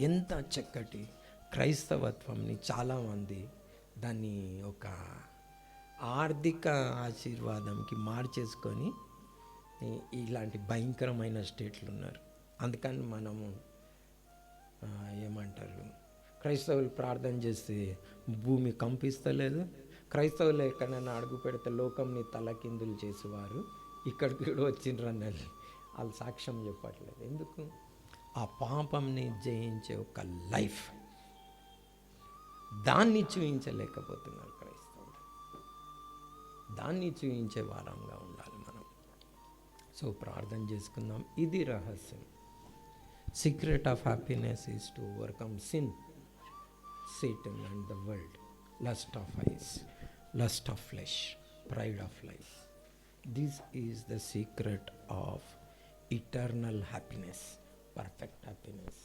ఎంత చక్కటి క్రైస్తవత్వంని చాలామంది దాన్ని ఒక ఆర్థిక ఆశీర్వాదంకి మార్చేసుకొని ఇలాంటి భయంకరమైన స్టేట్లు ఉన్నారు. అందుకని మనము ఏమంటారు, క్రైస్తవులు ప్రార్థన చేస్తే భూమి కంపిస్తలేదు, క్రైస్తవులు ఎక్కడైనా అడుగు పెడితే లోకంని తలకిందులు చేసేవారు ఇక్కడికి కూడా వచ్చిండ్రన్నది వాళ్ళు సాక్ష్యం చెప్పట్లేదు. ఎందుకు? ఆ పాపంని జయించే ఒక లైఫ్ దాన్ని చూపించలేకపోతున్నారు క్రైస్తవులు. దాన్ని చూపించే వారంగా ఉండాలి మనం. సో ప్రార్థన చేసుకుందాం. ఇది రహస్యం. Secret of happiness is to overcome sin, Satan and the world, lust of eyes, lust of flesh, pride of life. This is the secret of eternal happiness, perfect happiness.